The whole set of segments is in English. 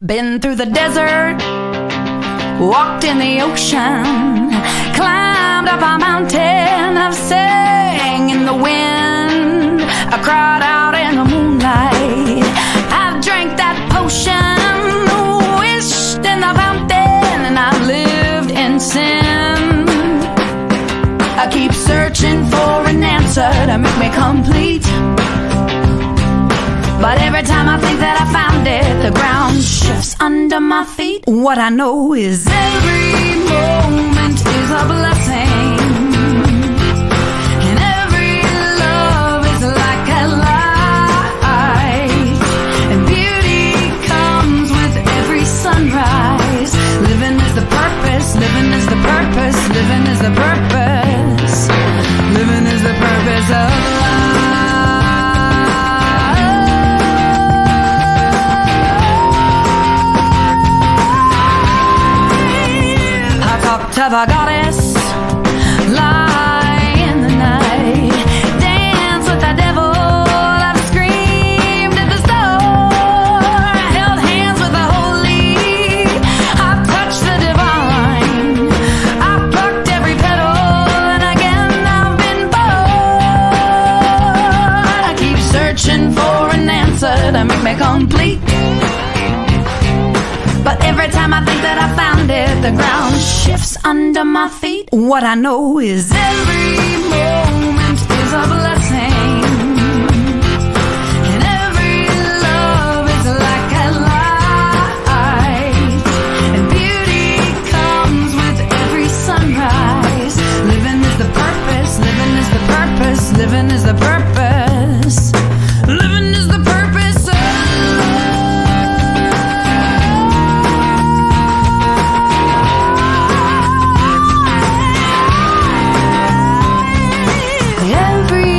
Been through the desert, walked in the ocean, climbed up a mountain, I've sang in the wind, I cried out in the moonlight, I've drank that potion, wished in the fountain, and I've lived in sin. I keep searching for an answer to make me complete, but every time I think that I found it, the ground shifts under my feet. What I know is every moment is a blessing, and every love is like a light, and beauty comes with every sunrise. Living is the purpose, living is the purpose, living is the purpose, living is the purpose of life. To the goddess, lie in the night, dance with the devil, I've screamed at the store, held hands with the holy, I've touched the divine, I've plucked every petal, and again I've been born. I keep searching for an answer to make me complete, but every time I think that I found it, the ground shifts under my feet. What I know is every moment is a blessing, and every love is like a light, and beauty comes with every sunrise. Living is the purpose, living is the purpose, living is the purpose, living is the purpose of every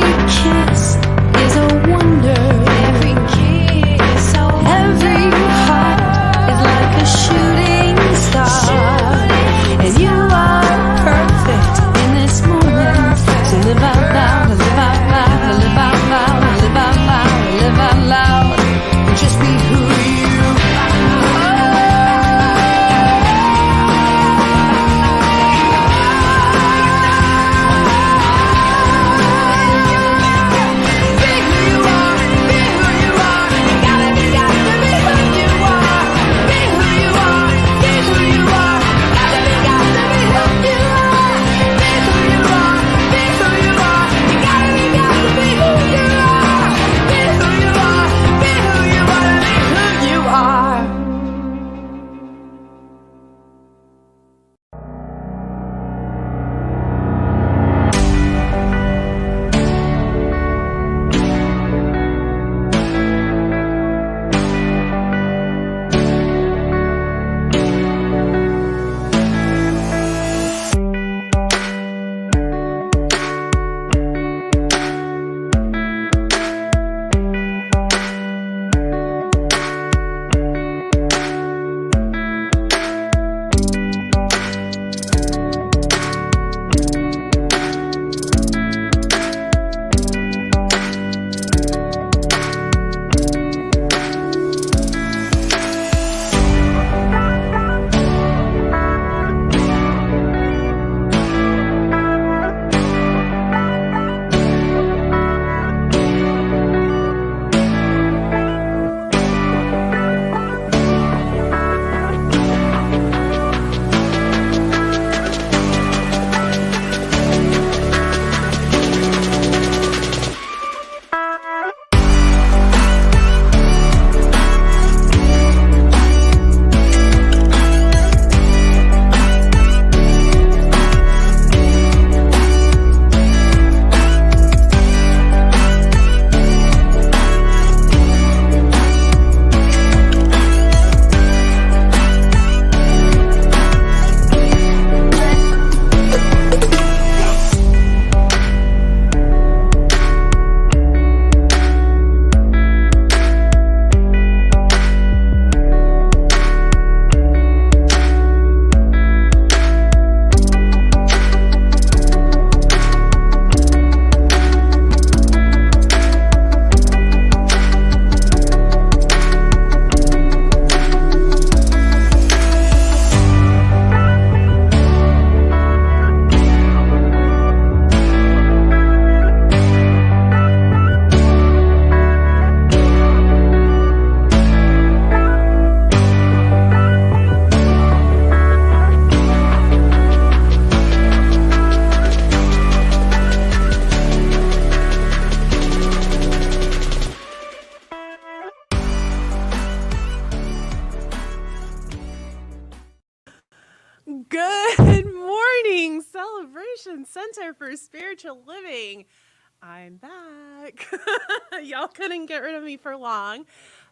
Celebration Center for Spiritual Living. I'm back. Y'all couldn't get rid of me for long.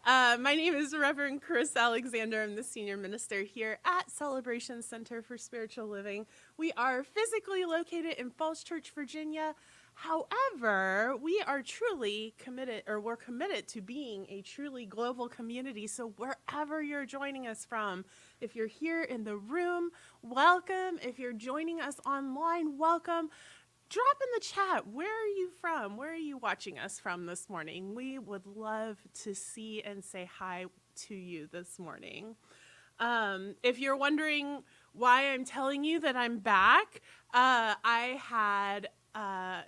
My name is Reverend Kris Alexander. I'm the senior minister here at Celebration Center for Spiritual Living. We are physically located in Falls Church, Virginia. However, we are truly committed, or we're committed to being a truly global community. So wherever you're joining us from, if you're here in the room, welcome. If you're joining us online, welcome. Drop in the chat, where are you from? Where are you watching us from this morning? We would love to see and say hi to you this morning. If you're wondering why I'm telling you that I'm back, I had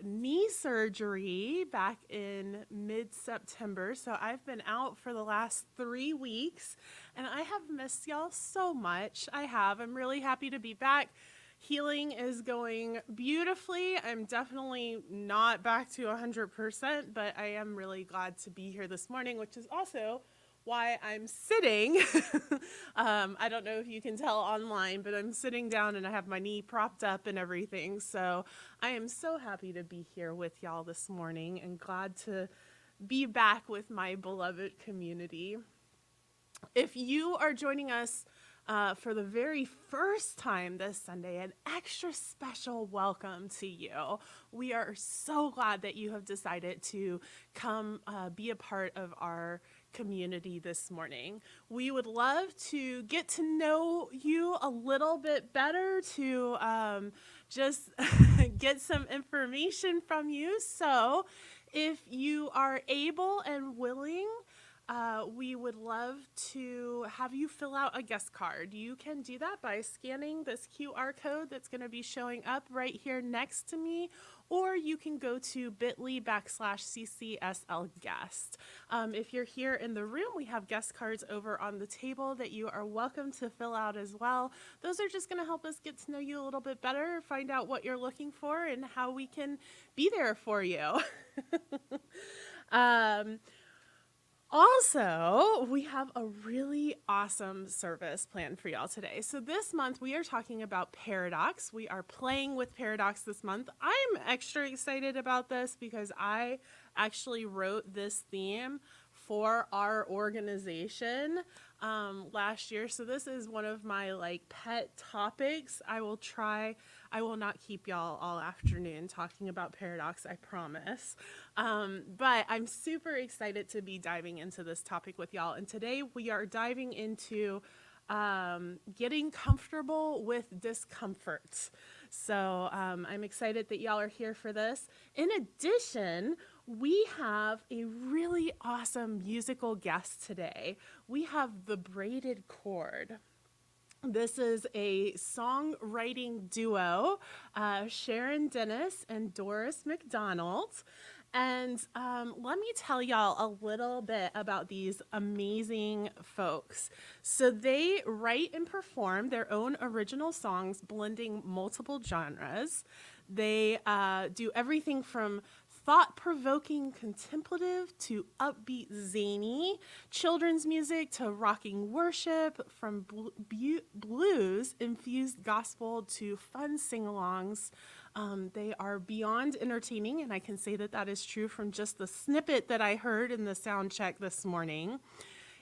knee surgery back in mid-September, so I've been out for the last 3 weeks, and I have missed y'all so much. I'm really happy to be back. Healing is going beautifully. I'm definitely not back to 100%, but I am really glad to be here this morning, which is also why I'm sitting. I don't know if you can tell online, but I'm sitting down and I have my knee propped up and everything. So I am so happy to be here with y'all this morning and glad to be back with my beloved community. If you are joining us for the very first time this Sunday, an extra special welcome to you. We are so glad that you have decided to come be a part of our community this morning. We would love to get to know you a little bit better, to just get some information from you. So if you are able and willing, we would love to have you fill out a guest card. You can do that by scanning this QR code that's going to be showing up right here next to me, or you can go to bit.ly/CCSL guest. If you're here in the room, we have guest cards over on the table that you are welcome to fill out as well. Those are just going to help us get to know you a little bit better, find out what you're looking for, and how we can be there for you. Also, we have a really awesome service planned for y'all today. So this month we are talking about paradox. We are playing with paradox this month. I'm extra excited about this because I actually wrote this theme for our organization last year. So this is one of my pet topics. I will not keep y'all all afternoon talking about paradox, I promise. But I'm super excited to be diving into this topic with y'all. And today we are diving into getting comfortable with discomfort. So I'm excited that y'all are here for this. In addition, we have a really awesome musical guest today. We have the Braeded Chord. This is a songwriting duo, Sharon and Doris MacDonald. And let me tell y'all a little bit about these amazing folks. So they write and perform their own original songs, blending multiple genres. They do everything from thought-provoking contemplative to upbeat zany, children's music to rocking worship, from blues-infused gospel to fun sing-alongs. They are beyond entertaining, and I can say that that is true from just the snippet that I heard in the sound check this morning.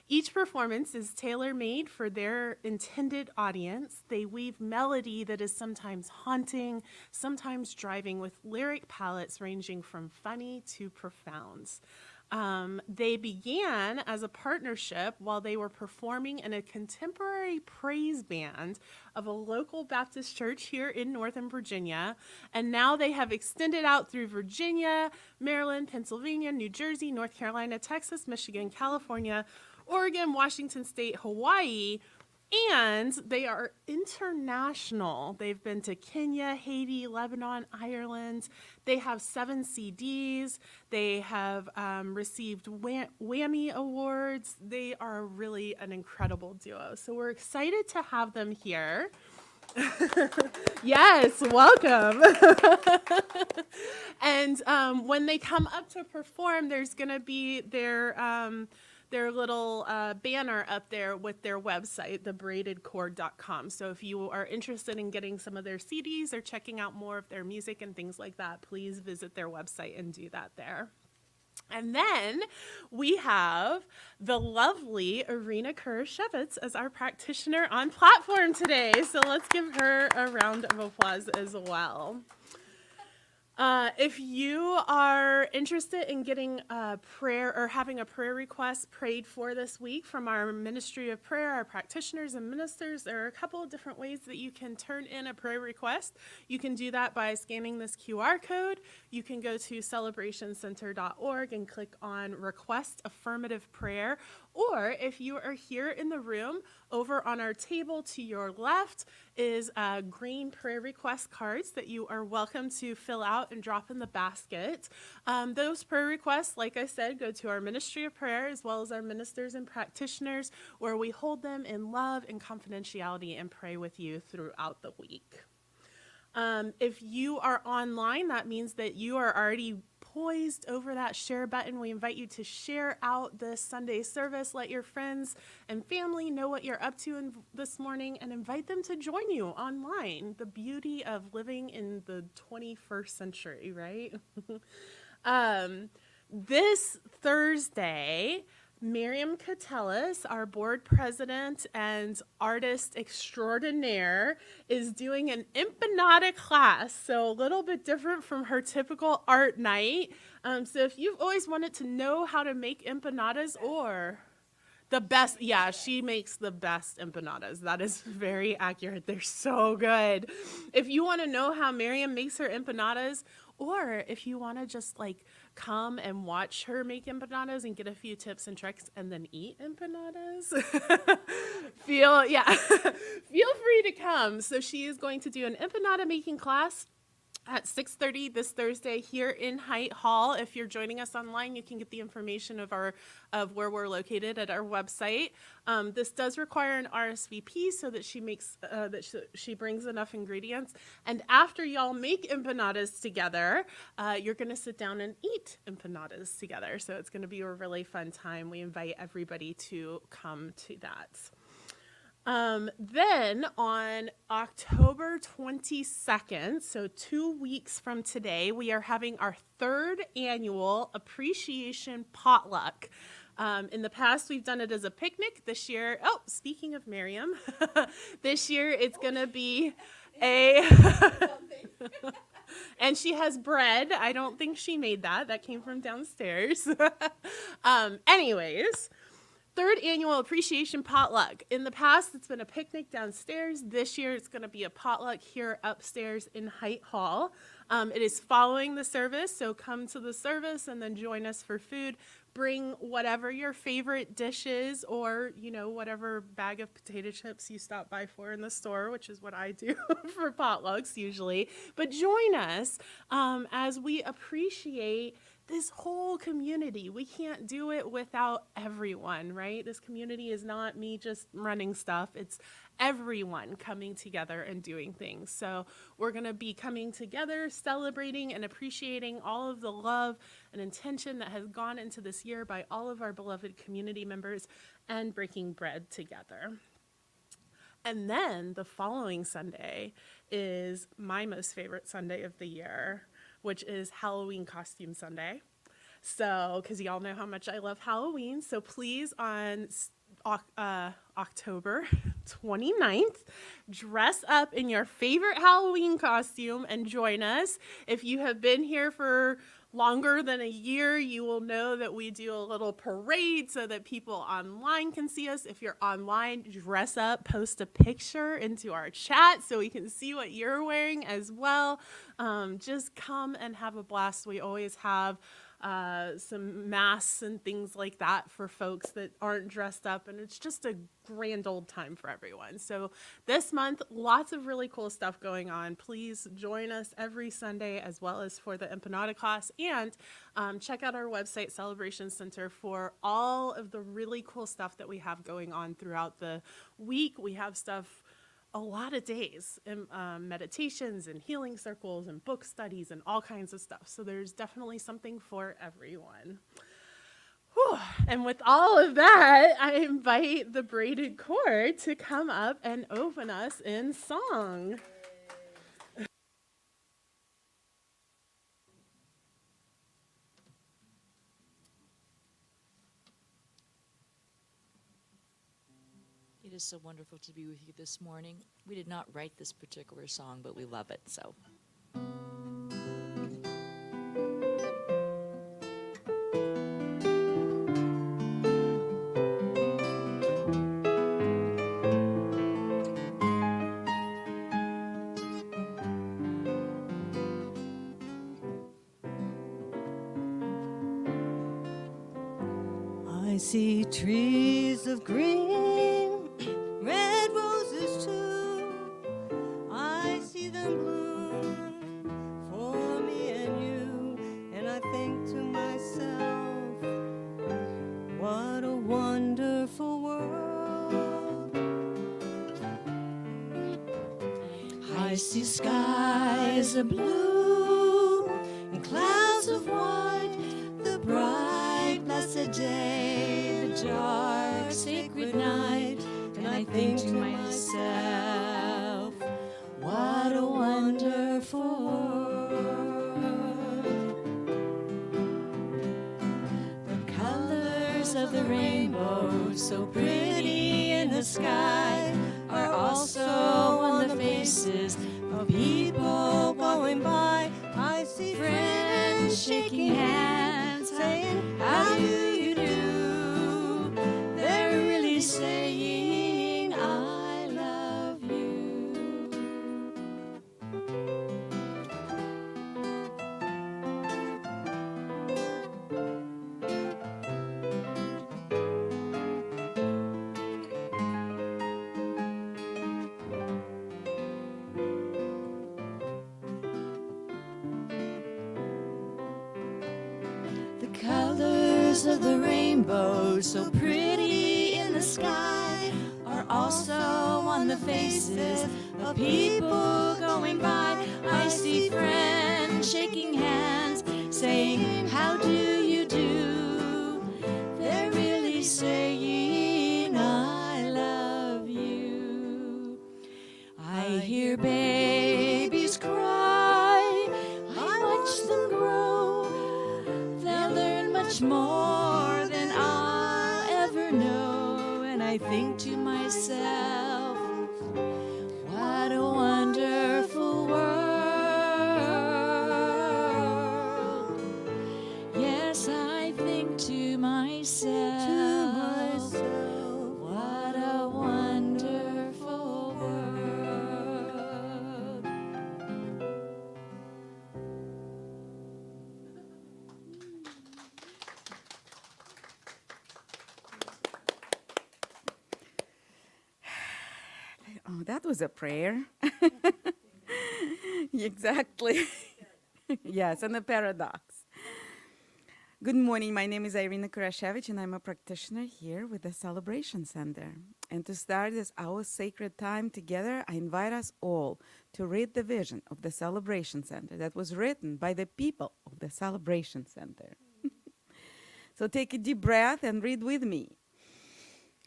Each performance is tailor-made for their intended audience. They weave melody that is sometimes haunting, sometimes driving, with lyric palettes ranging from funny to profound. They began as a partnership while they were performing in a contemporary praise band of a local Baptist church here in Northern Virginia. And now they have extended out through Virginia, Maryland, Pennsylvania, New Jersey, North Carolina, Texas, Michigan, California, Oregon, Washington State, Hawaii, and they are international. They've been to Kenya, Haiti, Lebanon, Ireland. They have 7 CDs. They have received Whammy Awards. They are really an incredible duo. So we're excited to have them here. Yes, welcome. And when they come up to perform, there's going to be their their little banner up there with their website, thebraededchord.com. So if you are interested in getting some of their CDs or checking out more of their music and things like that, please visit their website and do that there. And then we have the lovely Irina Kurasiewicz as our practitioner on platform today. So let's give her a round of applause as well. If you are interested in getting a prayer or having a prayer request prayed for this week from our Ministry of Prayer, our practitioners and ministers, there are a couple of different ways that you can turn in a prayer request. You can do that by scanning this QR code. You can go to celebrationcenter.org and click on Request Affirmative Prayer. Or if you are here in the room, over on our table to your left is green prayer request cards that you are welcome to fill out and drop in the basket. Those prayer requests, like I said, go to our Ministry of Prayer as well as our ministers and practitioners, where we hold them in love and confidentiality and pray with you throughout the week. If you are online, that means that you are already poised over that share button. We invite you to share out this Sunday service. Let your friends and family know what you're up to this morning and invite them to join you online. The beauty of living in the 21st century, right? This Thursday, Miriam Catellis, our board president and artist extraordinaire, is doing an empanada class, so a little bit different from her typical art night. So if you've always wanted to know how to make empanadas or the best, yeah, she makes the best empanadas. That is very accurate. They're so good. If you want to know how Miriam makes her empanadas, or if you want to just like come and watch her make empanadas and get a few tips and tricks and then eat empanadas, feel free to come. So she is going to do an empanada making class at 6:30 this Thursday here in Haight Hall. If you're joining us online, you can get the information of where we're located at our website. This does require an RSVP so that she brings enough ingredients. And after y'all make empanadas together, you're going to sit down and eat empanadas together. So it's going to be a really fun time. We invite everybody to come to that. Then on October 22nd, so 2 weeks from today, we are having our third annual appreciation potluck. In the past, we've done it as a picnic. This year, speaking of Miriam, this year it's going to be and she has bread. I don't think she made that. That came from downstairs. Anyways. Third annual appreciation potluck. In the past, it's been a picnic downstairs. This year, it's going to be a potluck here upstairs in Haight Hall. It is following the service, so come to the service and then join us for food. Bring whatever your favorite dishes or, whatever bag of potato chips you stop by for in the store, which is what I do for potlucks usually. But join us as we appreciate this whole community. We can't do it without everyone, right? This community is not me just running stuff. It's everyone coming together and doing things. So we're going to be coming together, celebrating and appreciating all of the love and intention that has gone into this year by all of our beloved community members and breaking bread together. And then the following Sunday is my most favorite Sunday of the year, which is Halloween Costume Sunday. So, because y'all know how much I love Halloween, so please on October 29th, dress up in your favorite Halloween costume and join us. If you have been here for longer than a year, you will know that we do a little parade so that people online can see us. If you're online, dress up, post a picture into our chat so we can see what you're wearing as well. Just come and have a blast. We always have some masks and things like that for folks that aren't dressed up, and it's just a grand old time for everyone. So this month, lots of really cool stuff going on. Please join us every Sunday as well as for the empanada class, and check out our website, Celebration Center, for all of the really cool stuff that we have going on throughout the week. We have stuff a lot of days, meditations and healing circles and book studies and all kinds of stuff. So there's definitely something for everyone. Whew. And with all of that, I invite the Braeded Chord to come up and open us in song. It is so wonderful to be with you this morning. We did not write this particular song, but we love it, so. I see trees of green, red roses too. I see them bloom for me and you. And I think to myself, what a wonderful world. I see skies of blue and clouds of white, the bright blessed day, the dark sacred night. And I think to myself, what a wonderful world. The colors of the rainbow, so pretty in the sky, are also on the faces of people going by. I see friends shaking hands, saying, how do you do? They're really saying, I love you. The colors of the rainbow, so pretty in the sky, are also on the faces of people going by. I see friends shaking hands, saying, how do you do? They're really saying, I love you. I hear babies cry, I watch them grow. They'll learn much more than I'll ever know. And I think to myself, what a wonderful world. Yes, I think to myself, what a wonderful world. Oh, that was a prayer. Exactly. Yes, and a paradox. Good morning. My name is Irina Kurasiewicz, and I'm a practitioner here with the Celebration Center. And to start this our sacred time together, I invite us all to read the vision of the Celebration Center that was written by the people of the Celebration Center. So take a deep breath and read with me.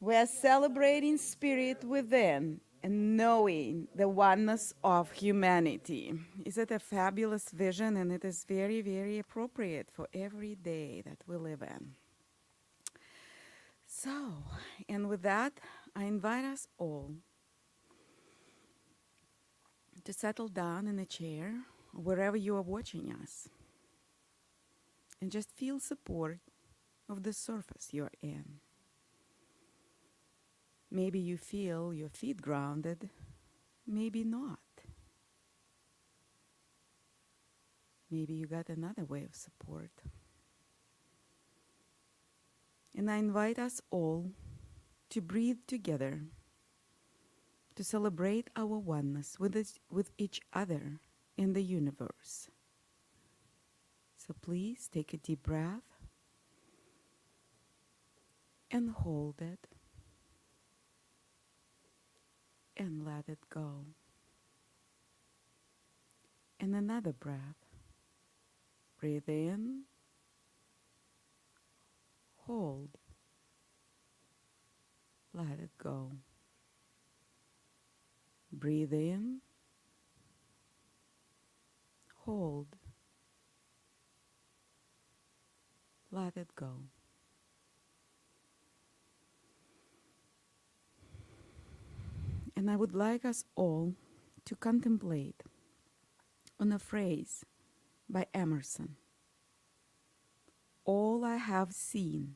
We are celebrating spirit within and knowing the oneness of humanity. Is it a fabulous vision? And it is very, very appropriate for every day that we live in. So, and with that, I invite us all to settle down in a chair, wherever you are watching us, and just feel support of the surface you're in. Maybe you feel your feet grounded, maybe not. Maybe you got another way of support. And I invite us all to breathe together, to celebrate our oneness with each other in the universe. So please take a deep breath and hold it. And let it go. And another breath. Breathe in, hold. Let it go. Breathe in. Hold. Let it go. And I would like us all to contemplate on a phrase by Emerson. All I have seen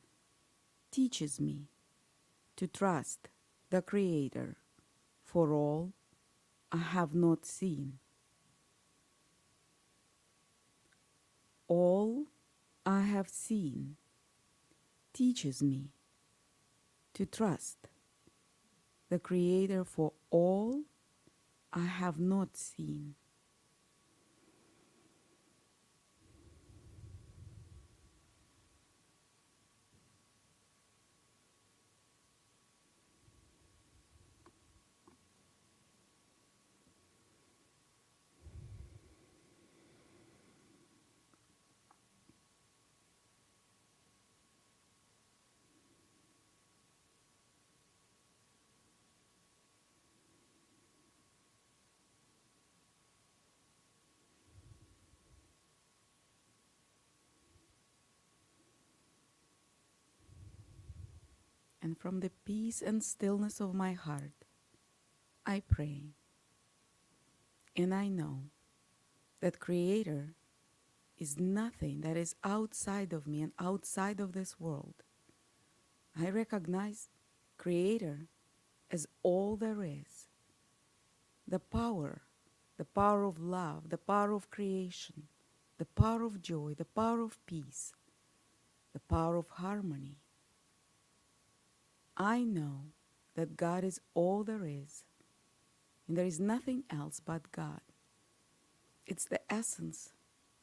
teaches me to trust the Creator for all I have not seen. All I have seen teaches me to trust the Creator for all I have not seen. And from the peace and stillness of my heart, I pray. And I know that Creator is nothing that is outside of me and outside of this world. I recognize Creator as all there is. The power of love, the power of creation, the power of joy, the power of peace, the power of harmony. I know that God is all there is, and there is nothing else but God. It's the essence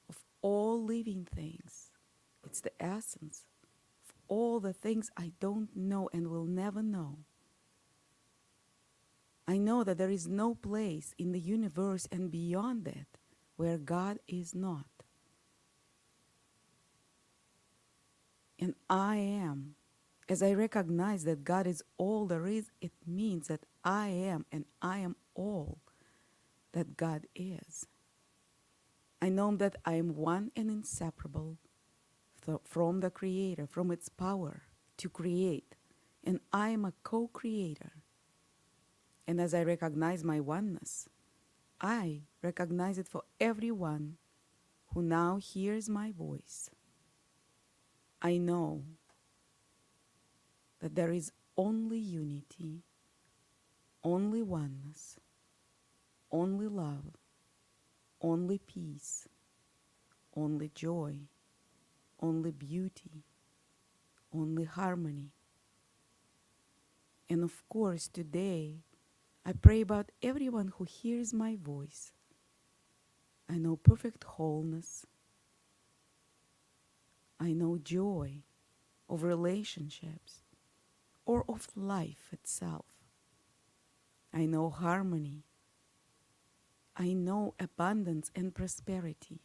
of all living things. It's the essence of all the things I don't know and will never know. I know that there is no place in the universe and beyond it where God is not. And I am. As I recognize that God is all there is, it means that I am, and I am all that God is. I know that I am one and inseparable from the Creator, from its power to create, and I am a co-creator. And as I recognize my oneness, I recognize it for everyone who now hears my voice. I know that there is only unity, only oneness, only love, only peace, only joy, only beauty, only harmony. And of course, today, I pray about everyone who hears my voice. I know perfect wholeness. I know joy of relationships or of life itself. I know harmony. I know abundance and prosperity.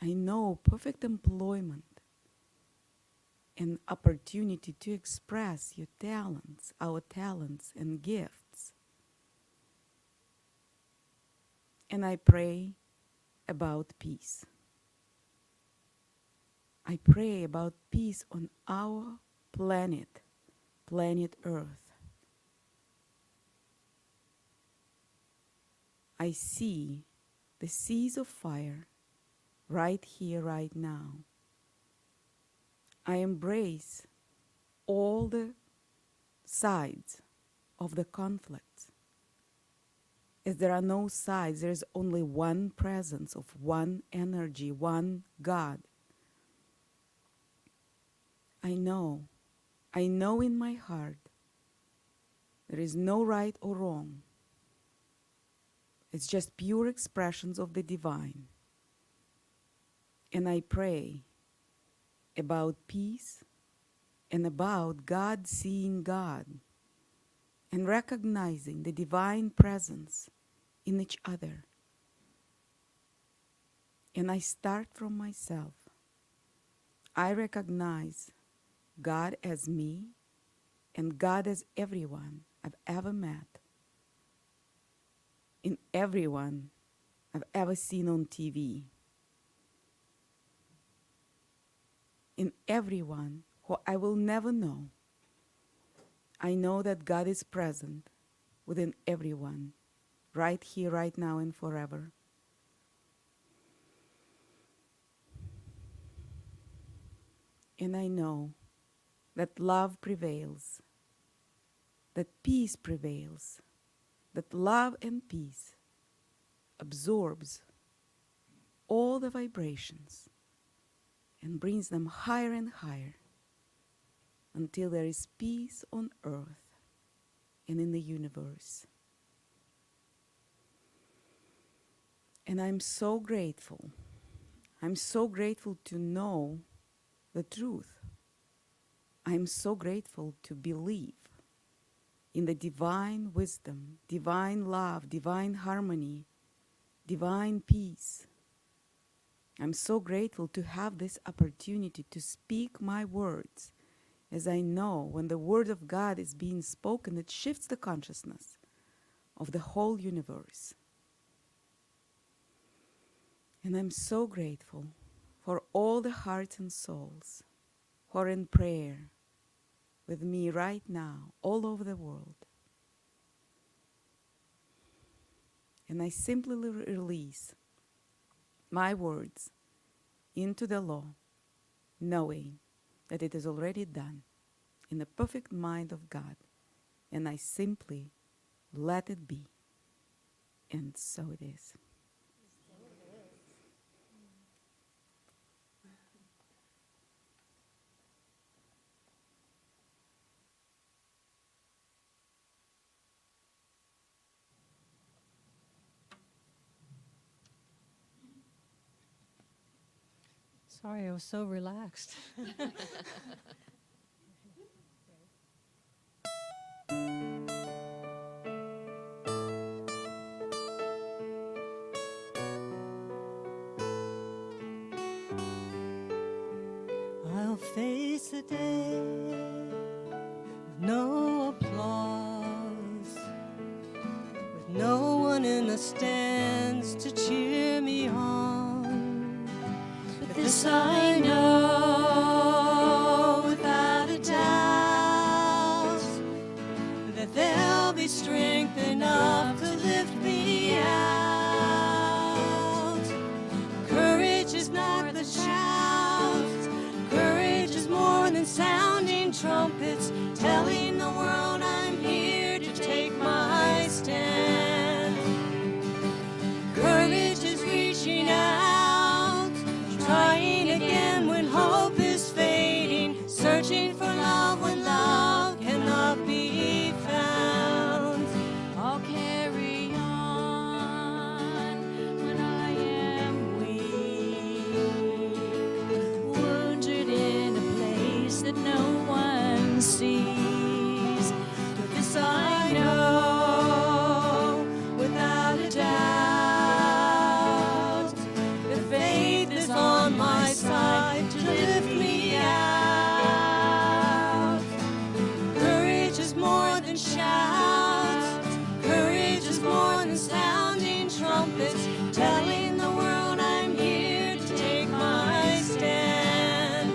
I know perfect employment and opportunity to express your talents, our talents and gifts. And I pray about peace. I pray about peace on our planet Earth. I see the seas of fire right here, right now. I embrace all the sides of the conflict. As there are no sides, there is only one presence of one energy, one God. I know in my heart there is no right or wrong. It's just pure expressions of the divine. And I pray about peace and about God seeing God and recognizing the divine presence in each other. And I start from myself. I recognize God as me and God as everyone I've ever met, in everyone I've ever seen on TV, in everyone who I will never know. I know that God is present within everyone, right here, right now, and forever. And I know that love prevails, that peace prevails, that love and peace absorbs all the vibrations and brings them higher and higher until there is peace on earth and in the universe. And I'm so grateful. I'm so grateful to know the truth. I'm so grateful to believe in the divine wisdom, divine love, divine harmony, divine peace. I'm so grateful to have this opportunity to speak my words, as I know when the word of God is being spoken, it shifts the consciousness of the whole universe. And I'm so grateful for all the hearts and souls who are in prayer with me right now, all over the world. And I simply release my words into the law, knowing that it is already done in the perfect mind of God. And I simply let it be. And so it is. Sorry, I was so relaxed. I'll face the day with no applause, with no one in the stands to cheer me on. But this I know without a doubt, that there'll be strength enough to lift me out. Courage is not the shout, courage is more than sounding trumpets, telling the world I'm here to take my stand. Courage is reaching out, trying again when hope is fading, searching for love when love cannot be found. I'll carry on when I am weak, wounded in a place that no one sees. But this I know without a doubt, that faith is on my side to lift me out. Courage is more than shouts, courage is more than sounding trumpets, telling the world I'm here to take my stand.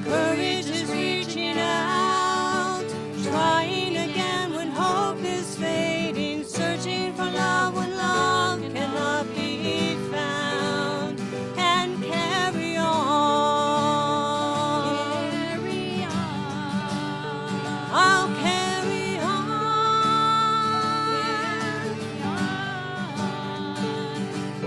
Courage is reaching out, trying again when hope is fading, searching for love when love cannot be found. And carry on. Carry on. I'll carry on.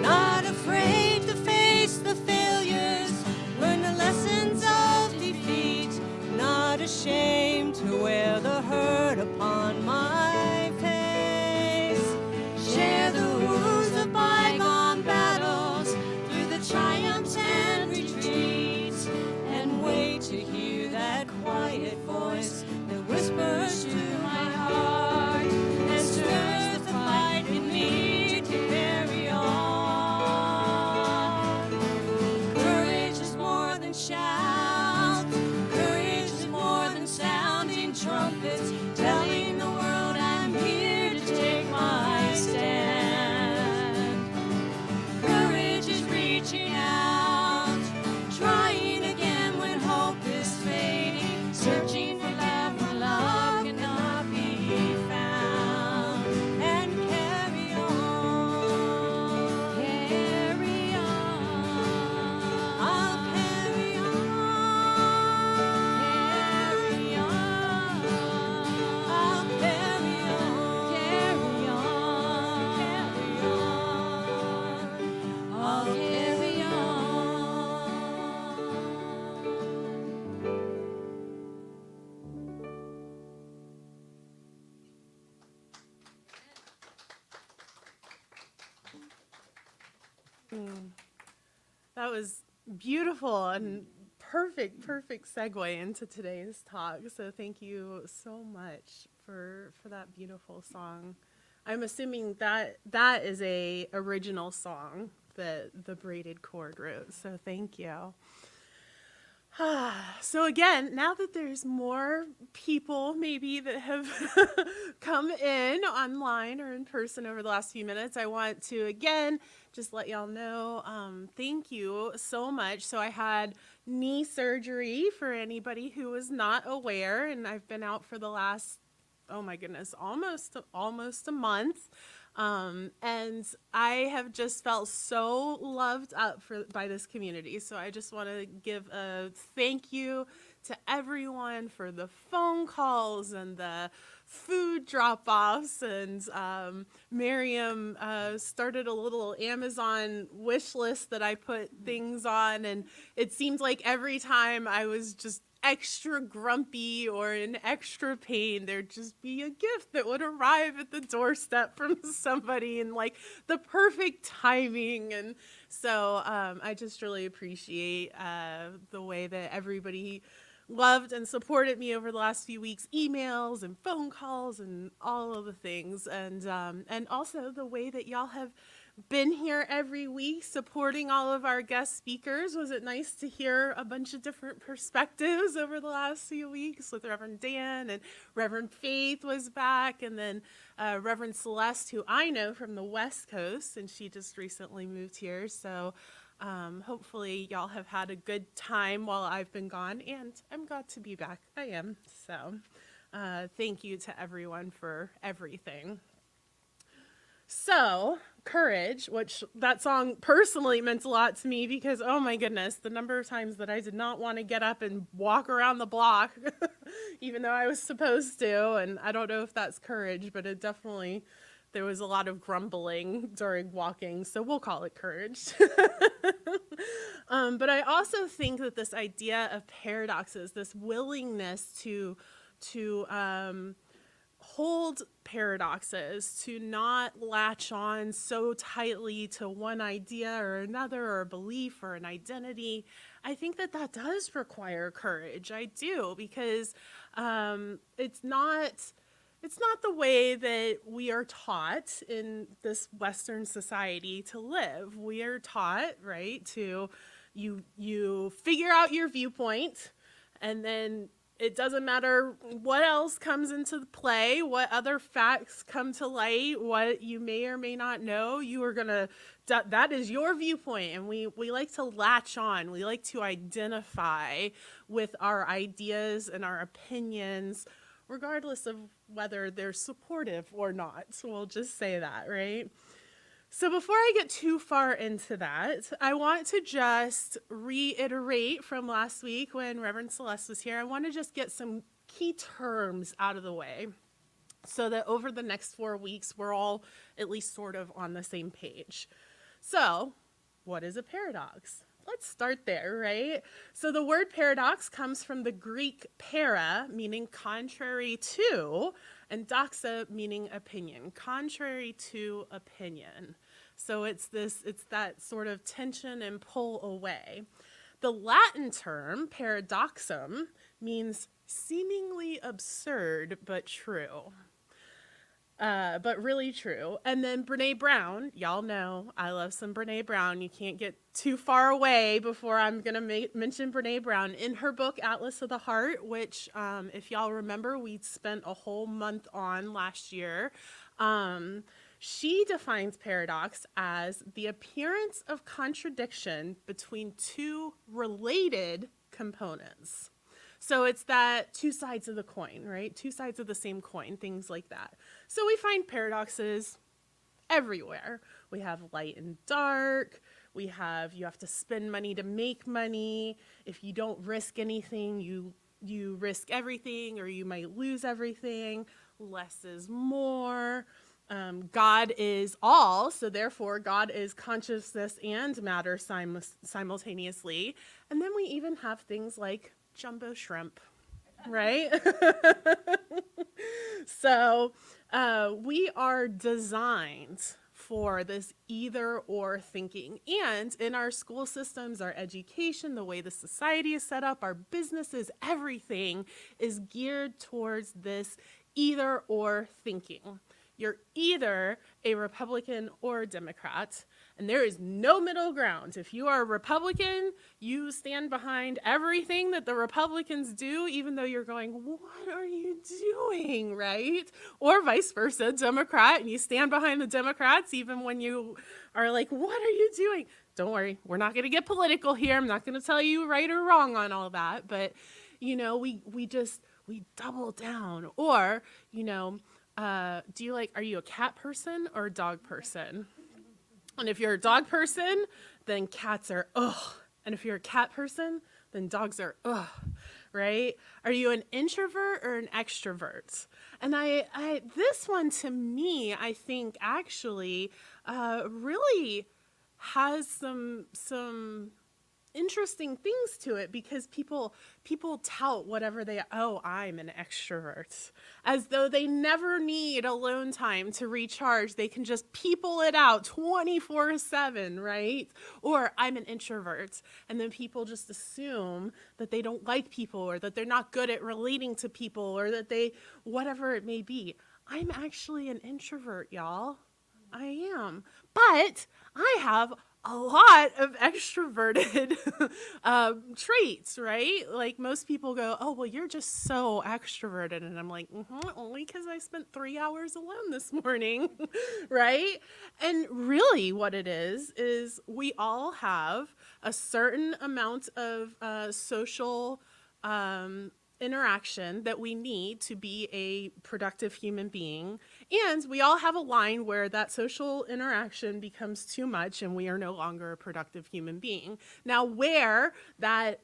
Not afraid to face the failures, learn the lessons of defeat, not ashamed to wear the hurt upon my face. Share the wounds of bygone battles through the triumphs and retreats, and wait to hear that quiet voice that whispers to my heart and stirs the fight in me to carry on. Courage is more than shout, That was beautiful and perfect segue into today's talk. So thank you so much for that beautiful song. I'm assuming that is a original song that the Braeded Chord wrote. So thank you. So again, now that there's more people maybe that have come in online or in person over the last few minutes, I want to again just let y'all know, thank you so much. So I had knee surgery for anybody who was not aware, and I've been out for the last, oh my goodness, almost a month. And I have just felt so loved up by this community. So I just want to give a thank you to everyone for the phone calls and the food drop-offs. And Miriam started a little Amazon wish list that I put things on. And it seemed like every time I was just extra grumpy or in extra pain, there'd just be a gift that would arrive at the doorstep from somebody in like the perfect timing. And so I just really appreciate the way that everybody loved and supported me over the last few weeks, emails and phone calls and all of the things. And also the way that y'all have been here every week supporting all of our guest speakers. Was it nice to hear a bunch of different perspectives over the last few weeks with Reverend Dan, and Reverend Faith was back, and then Reverend Celeste, who I know from the West Coast, and she just recently moved here. So hopefully y'all have had a good time while I've been gone, and I'm glad to be back. I am. So thank you to everyone for everything. So, Courage, which that song personally meant a lot to me because, oh my goodness, the number of times that I did not want to get up and walk around the block, even though I was supposed to. And I don't know if that's courage, but it definitely, there was a lot of grumbling during walking, so we'll call it courage. But I also think that this idea of paradoxes, this willingness to hold paradoxes, to not latch on so tightly to one idea or another, or a belief or an identity, I think that does require courage. I do, because it's not the way that we are taught in this Western society to live. We are taught, right, to you figure out your viewpoint, and then it doesn't matter what else comes into play, what other facts come to light, what you may or may not know, you are gonna, that is your viewpoint. And we like to latch on, we like to identify with our ideas and our opinions, regardless of whether they're supportive or not. So we'll just say that, right? So before I get too far into that, I want to just reiterate from last week when Reverend Celeste was here. I want to just get some key terms out of the way so that over the next 4 weeks, we're all at least sort of on the same page. So what is a paradox? Let's start there, right? So the word paradox comes from the Greek para, meaning contrary to, and doxa, meaning opinion, contrary to opinion. So it's that sort of tension and pull away. The Latin term paradoxum means seemingly absurd but true. But really true. And then Brene Brown, y'all know I love some Brene Brown. You can't get too far away before I'm going to mention Brene Brown. In her book, Atlas of the Heart, which if y'all remember, we spent a whole month on last year, she defines paradox as the appearance of contradiction between two related components. So it's that two sides of the coin, right? Two sides of the same coin, things like that. So we find paradoxes everywhere. We have light and dark. We have, you have to spend money to make money. If you don't risk anything, you risk everything, or you might lose everything. Less is more. God is all, so therefore God is consciousness and matter simultaneously. And then we even have things like jumbo shrimp, right? So we are designed for this either or thinking. And in our school systems, our education, the way the society is set up, our businesses, everything is geared towards this either or thinking. You're either a Republican or a Democrat, and there is no middle ground. If you are a Republican, you stand behind everything that the Republicans do, even though you're going, what are you doing, right? Or vice versa, Democrat, and you stand behind the Democrats, even when you are like, what are you doing? Don't worry, we're not going to get political here. I'm not going to tell you right or wrong on all that, but, you know, we double down. Or, you know, are you a cat person or a dog person? And if you're a dog person, then cats are ugh. And if you're a cat person, then dogs are ugh, right? Are you an introvert or an extrovert? And this one to me, I think actually really has some interesting things to it, because people tout whatever I'm an extrovert, as though they never need alone time to recharge. They can just people it out 24/7, right? Or I'm an introvert, and then people just assume that they don't like people, or that they're not good at relating to people, or that they, whatever it may be. I'm actually an introvert, y'all. I am. But I have a lot of extroverted traits, right? Like most people go, oh, well, you're just so extroverted. And I'm like, only because I spent 3 hours alone this morning, right? And really what it is we all have a certain amount of social interaction that we need to be a productive human being. And we all have a line where that social interaction becomes too much and we are no longer a productive human being. Now, where that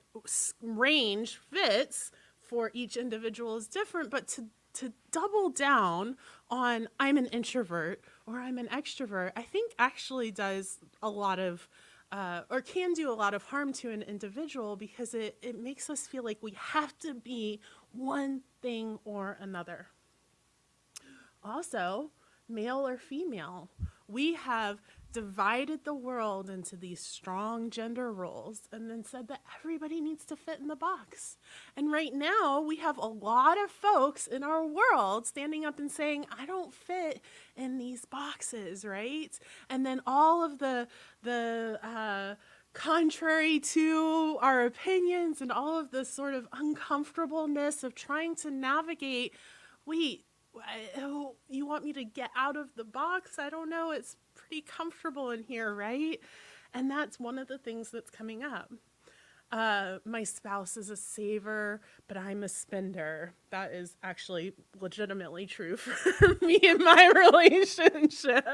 range fits for each individual is different, but to double down on I'm an introvert or I'm an extrovert, I think actually does a lot of or can do a lot of harm to an individual, because it makes us feel like we have to be one thing or another. Also, male or female, we have divided the world into these strong gender roles and then said that everybody needs to fit in the box. And right now we have a lot of folks in our world standing up and saying, I don't fit in these boxes, right? And then all of the contrary to our opinions and all of the sort of uncomfortableness of trying to navigate, wait, you want me to get out of the box? I don't know. It's pretty comfortable in here, right? And that's one of the things that's coming up. My spouse is a saver, but I'm a spender. That is actually legitimately true for me in my relationship,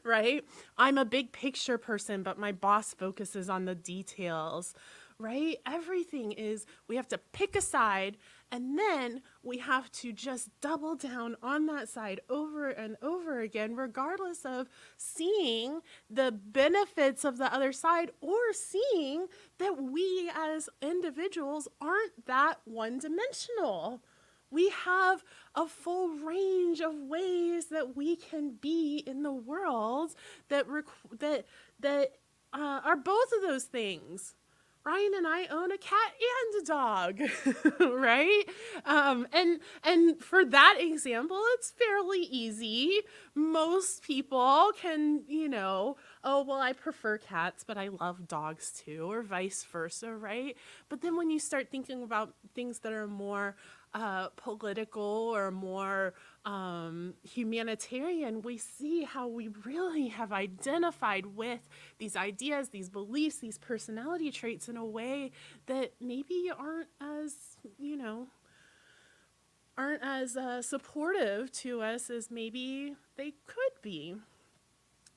right? I'm a big picture person, but my boss focuses on the details, right? Everything is, we have to pick a side, and then we have to just double down on that side over and over again, regardless of seeing the benefits of the other side or seeing that we as individuals aren't that one-dimensional. We have a full range of ways that we can be in the world that are both of those things. Ryan and I own a cat and a dog, right? And for that example, it's fairly easy. Most people can, oh, well, I prefer cats, but I love dogs too, or vice versa, right? But then when you start thinking about things that are more political or more humanitarian, we see how we really have identified with these ideas, these beliefs, these personality traits in a way that maybe aren't as supportive to us as maybe they could be.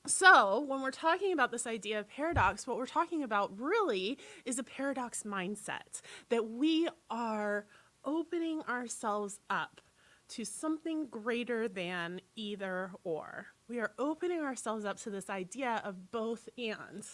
So when we're talking about this idea of paradox, what we're talking about really is a paradox mindset, that we are opening ourselves up to something greater than either or. We are opening ourselves up to this idea of both and.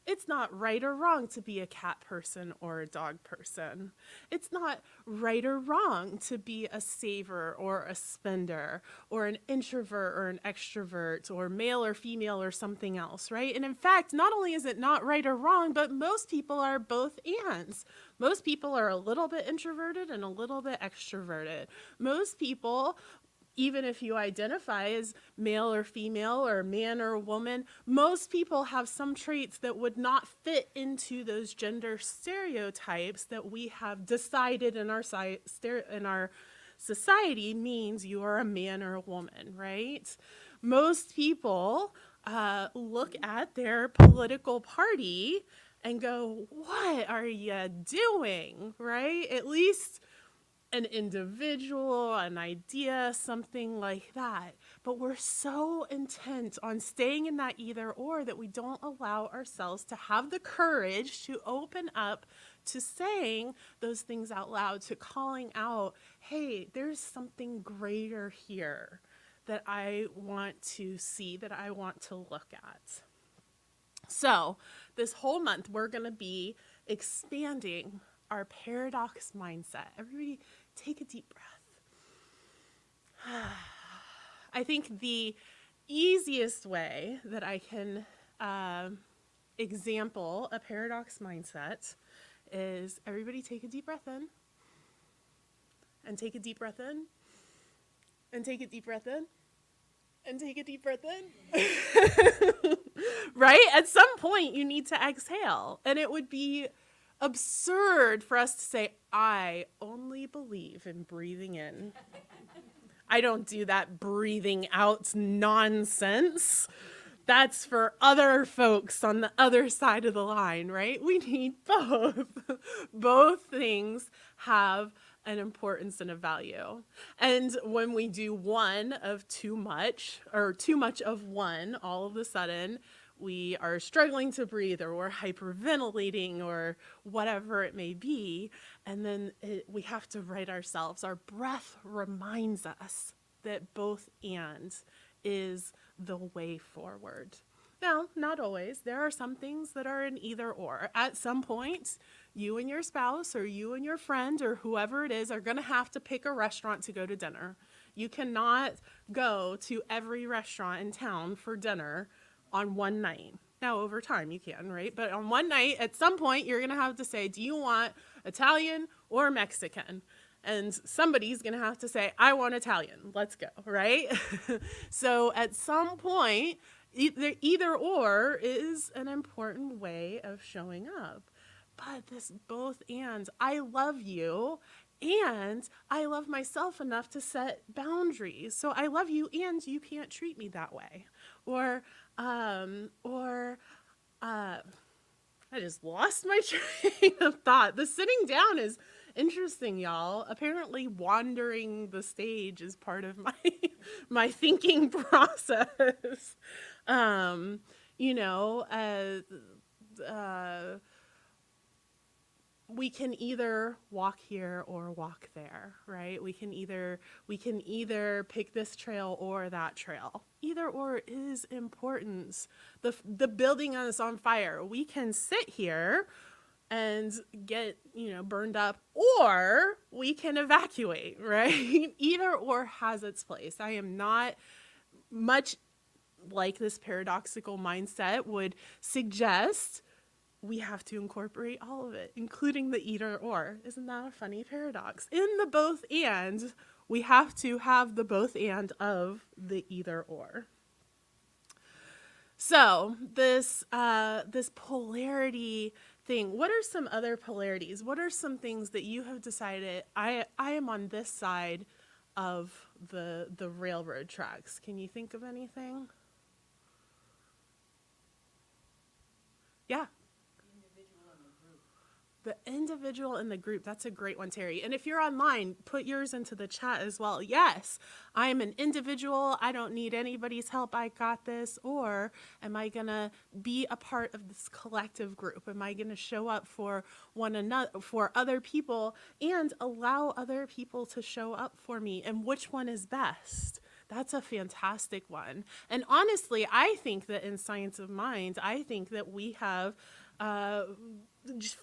It's not right or wrong to be a cat person or a dog person. It's not right or wrong to be a saver or a spender or an introvert or an extrovert or male or female or something else, right? And in fact, not only is it not right or wrong, but most people are both ands. Most people are a little bit introverted and a little bit extroverted. Most people, even if you identify as male or female or man or woman, most people have some traits that would not fit into those gender stereotypes that we have decided in our society means you are a man or a woman, right? Most people look at their political party and go, what are you doing, right? At least an individual, an idea, something like that. But we're so intent on staying in that either or that we don't allow ourselves to have the courage to open up to saying those things out loud, to calling out, hey, there's something greater here that I want to see, that I want to look at. So this whole month, we're going to be expanding our paradox mindset. Everybody take a deep breath. I think the easiest way that I can example a paradox mindset is everybody take a deep breath in, and take a deep breath in, and take a deep breath in, and take a deep breath in. Right? At some point, you need to exhale, and it would be absurd for us to say, I only believe in breathing in. I don't do that breathing out nonsense. That's for other folks on the other side of the line, right? We need both. Both things have an importance and a value. And when we do one of too much, or too much of one, all of a sudden, we are struggling to breathe, or we're hyperventilating, or whatever it may be. And then we have to right ourselves. Our breath reminds us that both and is the way forward. Now, not always. There are some things that are an either or. At some point, you and your spouse, or you and your friend, or whoever it is, are going to have to pick a restaurant to go to dinner. You cannot go to every restaurant in town for dinner on one night. Now, over time you can, right? But on one night, at some point, you're going to have to say, do you want Italian or Mexican? And somebody's going to have to say, I want Italian. Let's go, right? So at some point, either or is an important way of showing up. But this both and, I love you, and I love myself enough to set boundaries. So I love you, and you can't treat me that way. Or I just lost my train of thought. The sitting down is interesting, y'all. Apparently wandering the stage is part of my thinking process. We can either walk here or walk there, right? We can either pick this trail or that trail. Either or is important. The building is on fire. We can sit here and get, burned up, or we can evacuate, right? Either or has its place. I am not much like this paradoxical mindset would suggest we have to incorporate all of it, including the either or. Isn't that a funny paradox? In the both and, we have to have the both and of the either or. So this polarity thing, what are some other polarities? What are some things that you have decided, I am on this side of the railroad tracks? Can you think of anything? Yeah. The individual in the group, that's a great one, Terry. And if you're online, put yours into the chat as well. Yes, I am an individual. I don't need anybody's help. I got this. Or am I going to be a part of this collective group? Am I going to show up for one another, for other people, and allow other people to show up for me? And which one is best? That's a fantastic one. And honestly, I think that in Science of Mind, I think that we have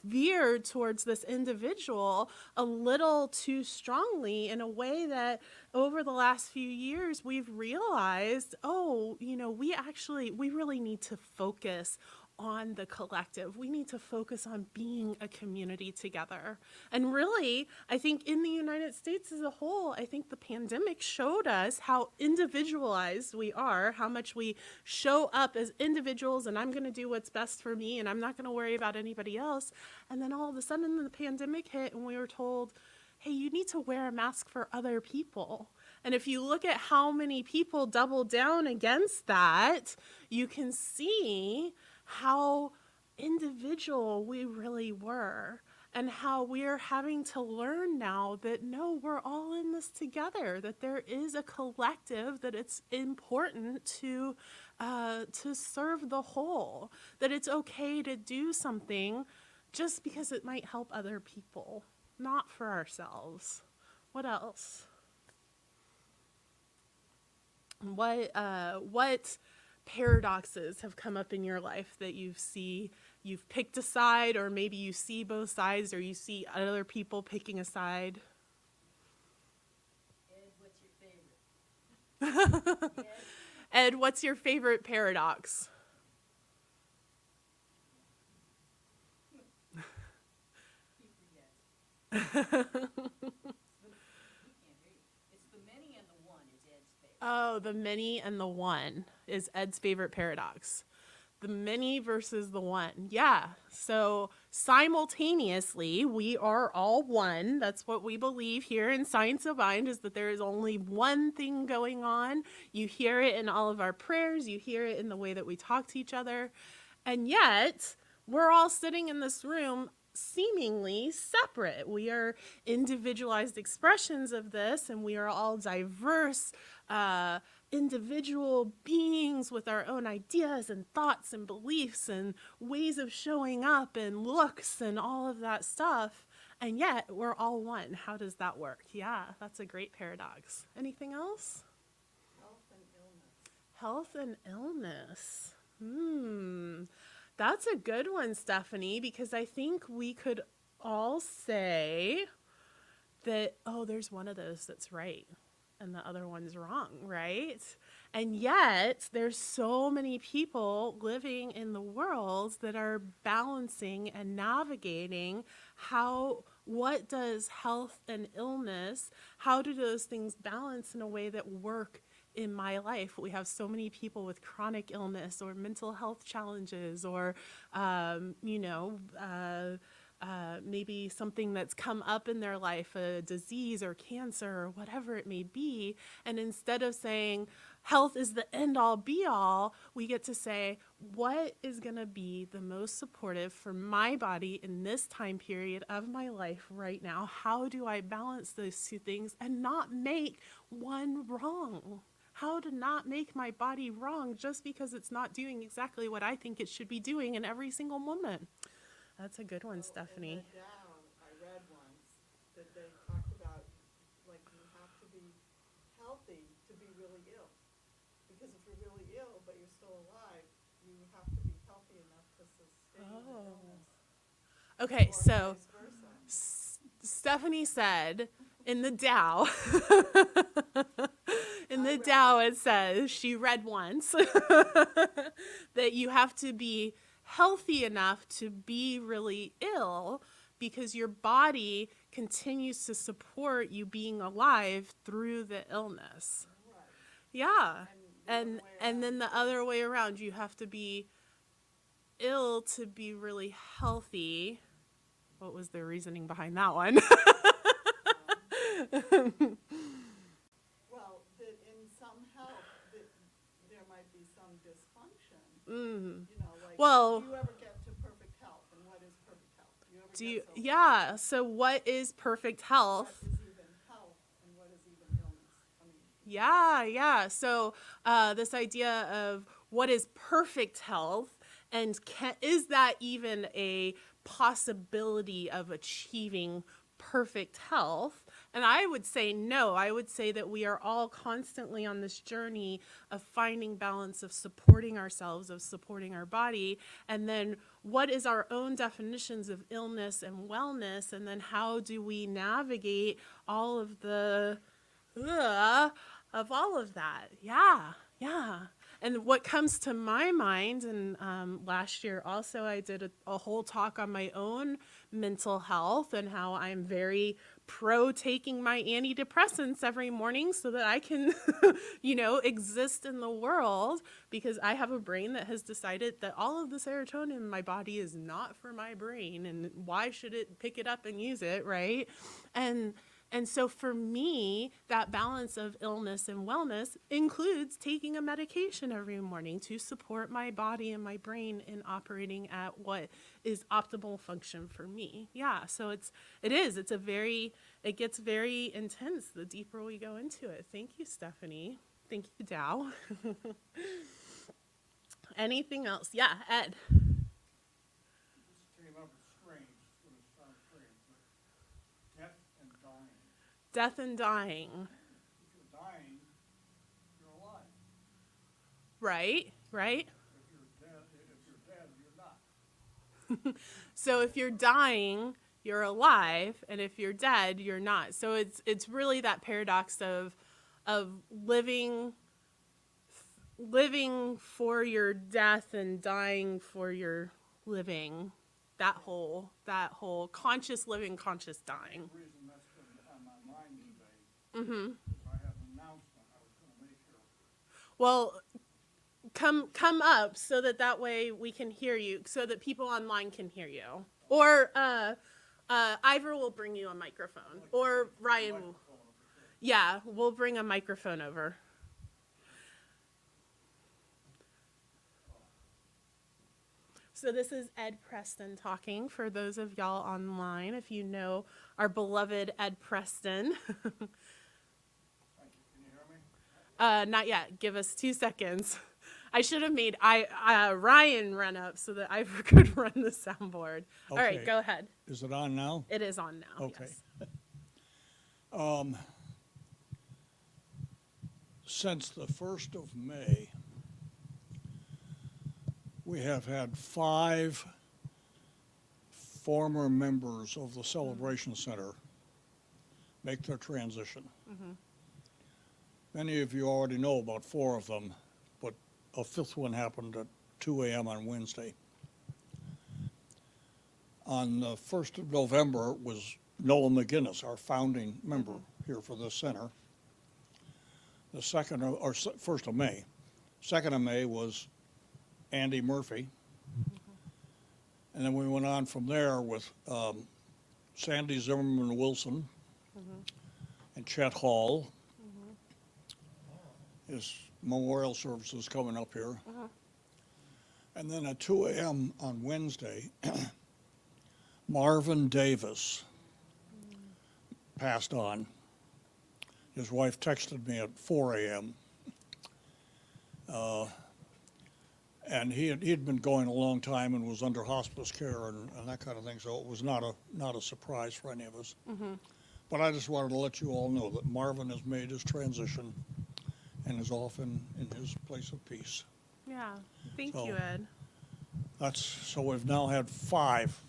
veered towards this individual a little too strongly, in a way that over the last few years we've realized, oh, we really need to focus on the collective. We need to focus on being a community together. And really, I think in the United States as a whole, I think the pandemic showed us how individualized we are, how much we show up as individuals, and I'm going to do what's best for me, and I'm not going to worry about anybody else. And then all of a sudden the pandemic hit, and we were told, hey, you need to wear a mask for other people. And if you look at how many people doubled down against that, you can see how individual we really were, and how we're having to learn now that no, we're all in this together, that there is a collective, that it's important to serve the whole, that it's okay to do something just because it might help other people, not for ourselves. What else? What paradoxes have come up in your life that you've picked a side, or maybe you see both sides, or you see other people picking a side? Ed, what's your favorite? Ed, what's your favorite paradox? He forgets. It's the many and the one is Ed's favorite. Oh, the many and the one is Ed's favorite paradox. The many versus the one. Yeah. So simultaneously, we are all one. That's what we believe here in Science of Mind, is that there is only one thing going on. You hear it in all of our prayers. You hear it in the way that we talk to each other. And yet, we're all sitting in this room seemingly separate. We are individualized expressions of this, and we are all diverse individual beings with our own ideas and thoughts and beliefs and ways of showing up and looks and all of that stuff. And yet we're all one. How does that work? Yeah, that's a great paradox. Anything else? Health and illness. That's a good one, Stephanie, because I think we could all say that, oh, there's one of those that's right and the other one's wrong, right? And yet there's so many people living in the world that are balancing and navigating what does health and illness, how do those things balance in a way that work in my life? We have so many people with chronic illness or mental health challenges, or, maybe something that's come up in their life, a disease or cancer or whatever it may be. And instead of saying health is the end all be all, we get to say, what is going to be the most supportive for my body in this time period of my life right now? How do I balance those two things and not make one wrong? How to not make my body wrong just because it's not doing exactly what I think it should be doing in every single moment. That's a good one, Stephanie. I read once that they talked about, like, you have to be healthy to be really ill. Because if you're really ill but you're still alive, you have to be healthy enough to sustain the illness. Okay, Or so vice versa. Stephanie said in the Tao, it says, she read once, that you have to be healthy enough to be really ill because your body continues to support you being alive through the illness. Right. Yeah. And And then the other way around, you have to be ill to be really healthy. What was the reasoning behind that one? Well, that in some health, that there might be some dysfunction. Mm. You know, like, Well, do you ever get to perfect health? And what is perfect health? do you, yeah. So what is perfect health? What is even health and what is even illness? I mean, Yeah. So this idea of what is perfect health, and is that even a possibility of achieving perfect health? And I would say no. I would say that we are all constantly on this journey of finding balance, of supporting ourselves, of supporting our body. And then what is our own definitions of illness and wellness? And then how do we navigate all of the, of all of that? Yeah, yeah. And what comes to my mind, and last year also I did a whole talk on my own mental health and how I'm very pro taking my antidepressants every morning so that I can, exist in the world, because I have a brain that has decided that all of the serotonin in my body is not for my brain, and why should it pick it up and use it, right? And so for me, that balance of illness and wellness includes taking a medication every morning to support my body and my brain in operating at what is optimal function for me. Yeah, so it gets very intense the deeper we go into it. Thank you, Stephanie. Thank you, Dow. Anything else? Yeah, Ed. This came up as strange. It's going to sound strange, but death and dying. Death and dying. If you're dying, you're alive. Right. If you're dead, you're not. So if you're dying, you're alive, and if you're dead, you're not. So it's really that paradox of living for your death and dying for your living. That whole conscious living, conscious dying. The reason that's been on my mind today is I have an announcement I was going to make here. Well, come up so that way we can hear you, so that people online can hear you. Or Ivor will bring you a microphone, or Ryan will. Yeah, we'll bring a microphone over. So this is Ed Preston talking, for those of y'all online, if you know our beloved Ed Preston. Thank you. Can you hear me? Not yet. Give us 2 seconds. I should have made Ryan run up so that I could run the soundboard. All right, Okay. go ahead. Is it on now? It is on now. Okay. Yes. Since the 1st of May, we have had 5 former members of the Celebration Center make their transition. Many of you already know about 4 of them, but a 5th one happened at 2 a.m. on Wednesday. On the 1st of November was Noah McGinnis, our founding member here for this center. The 1st of May. 2nd of May was Andy Murphy. And then we went on from there with Sandy Zimmerman Wilson and Chet Hall. His memorial service is coming up here. And then at 2 a.m. on Wednesday, Marvin Davis passed on. His wife texted me at 4 a.m. And he'd been going a long time and was under hospice care and that kind of thing, so it was not a surprise for any of us. But I just wanted to let you all know that Marvin has made his transition and is off in his place of peace. Yeah. Thank So- you, Ed. So we've now had 5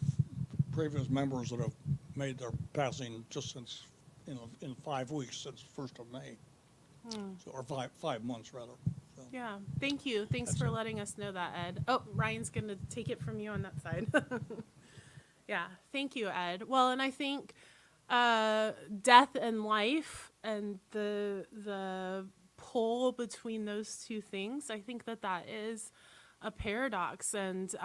previous members that have made their passing just since, in 5 weeks since 1st of May. So, or 5 months rather. So. Yeah. Thank you. Thanks for letting us know that, Ed. Oh, Ryan's going to take it from you on that side. Yeah. Thank you, Ed. Well, and I think death and life and the pull between those two things, I think that is a paradox. And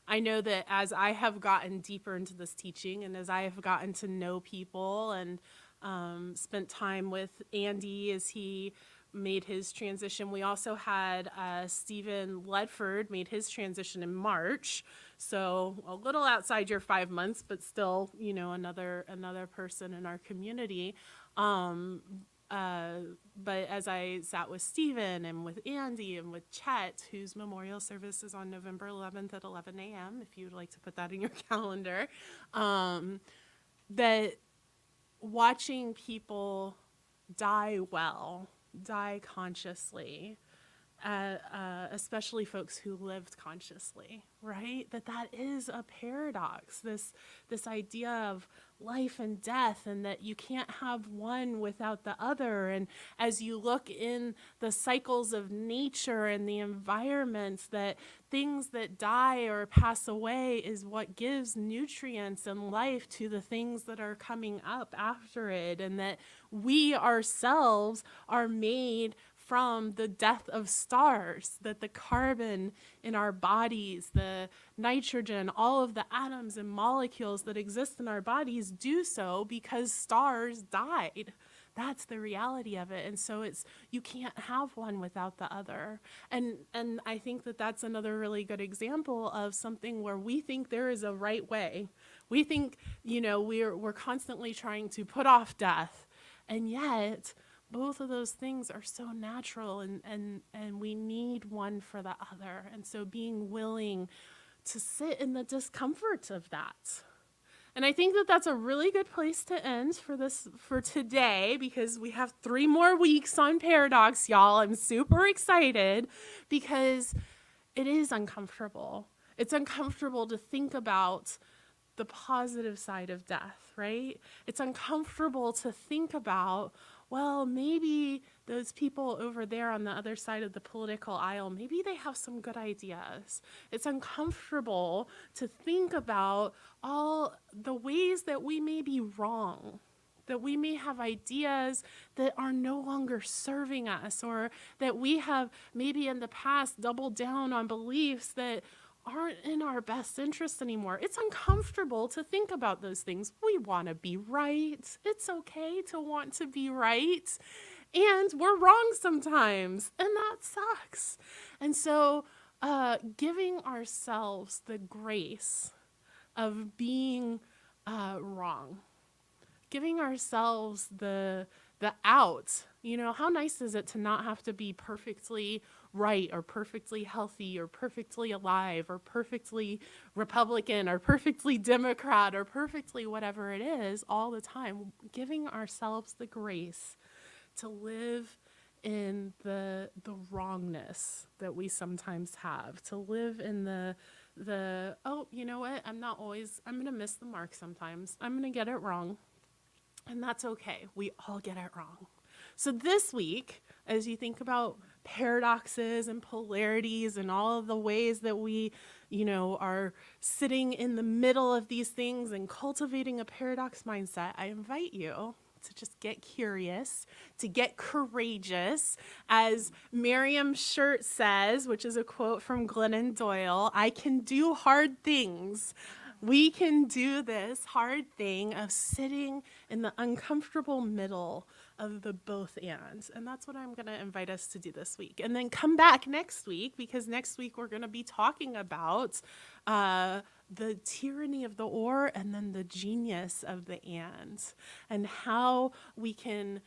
I know that as I have gotten deeper into this teaching and as I have gotten to know people and spent time with Andy as he made his transition. We also had Stephen Ledford made his transition in March. So a little outside your 5 months, but still, another person in our community. But as I sat with Stephen and with Andy and with Chet, whose memorial service is on November 11th at 11 a.m., if you'd like to put that in your calendar, that watching people die well, die consciously, especially folks who lived consciously, right? That is a paradox, this idea of life and death, and that you can't have one without the other. And as you look in the cycles of nature and the environments, that things that die or pass away is what gives nutrients and life to the things that are coming up after it, and that we ourselves are made from the death of stars, that the carbon in our bodies, the nitrogen, all of the atoms and molecules that exist in our bodies do so because stars died. That's the reality of it. And so you can't have one without the other. And I think that's another really good example of something where we think there is a right way. We think, we're constantly trying to put off death, and yet both of those things are so natural, and we need one for the other. And so being willing to sit in the discomfort of that. And I think that's a really good place to end for today, because we have 3 more weeks on Paradox, y'all. I'm super excited because it is uncomfortable. It's uncomfortable to think about the positive side of death, right? It's uncomfortable to think about, well, maybe those people over there on the other side of the political aisle, maybe they have some good ideas. It's uncomfortable to think about all the ways that we may be wrong, that we may have ideas that are no longer serving us, or that we have maybe in the past doubled down on beliefs that aren't in our best interest anymore. It's uncomfortable to think about those things. We want to be right. It's okay to want to be right. And we're wrong sometimes, and that sucks. And so giving ourselves the grace of being wrong, giving ourselves the out. How nice is it to not have to be perfectly right or perfectly healthy or perfectly alive or perfectly Republican or perfectly Democrat or perfectly whatever it is all the time, giving ourselves the grace to live in the wrongness that we sometimes have, to live in the oh, you know what, I'm going to miss the mark sometimes. I'm going to get it wrong. And that's okay. We all get it wrong. So this week, as you think about paradoxes and polarities and all of the ways that we, are sitting in the middle of these things and cultivating a paradox mindset, I invite you to just get curious, to get courageous. As Miriam's shirt says, which is a quote from Glennon Doyle, I can do hard things. We can do this hard thing of sitting in the uncomfortable middle of the both and that's what I'm going to invite us to do this week. And then come back next week, because next week we're going to be talking about the tyranny of the or and then the genius of the and how we can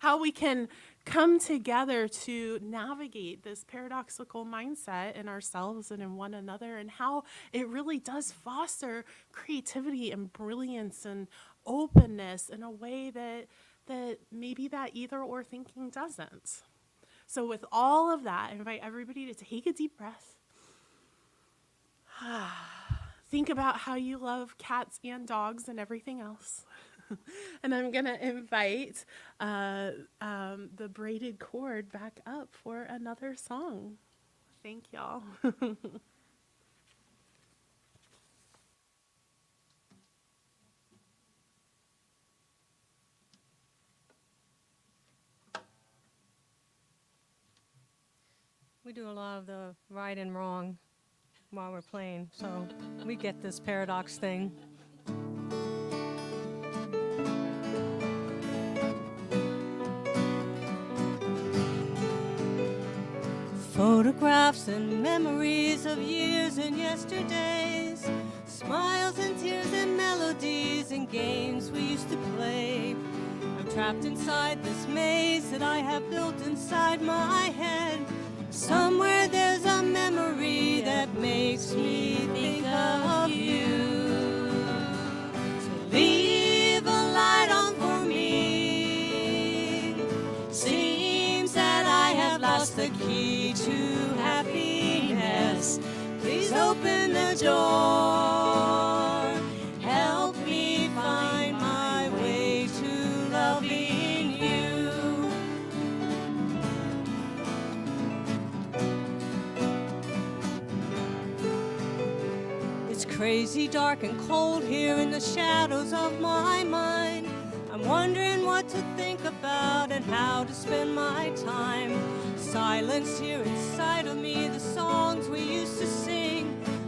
how we can come together to navigate this paradoxical mindset in ourselves and in one another, and how it really does foster creativity and brilliance and openness in a way that maybe that either or thinking doesn't. So with all of that, I invite everybody to take a deep breath. Think about how you love cats and dogs and everything else. And I'm going to invite the Braeded Chord back up for another song. Thank y'all. We do a lot of the right and wrong while we're playing, so we get this paradox thing. Photographs and memories of years and yesterdays, smiles and tears and melodies and games we used to play. I'm trapped inside this maze that I have built inside my head. Somewhere there's a memory that makes me think of you. So Please open the door. Help me find my way to loving you. It's crazy, dark, and cold here in the shadows of my mind. I'm wondering what to think about and how to spend my time. Silence here inside of me, the songs we used to sing.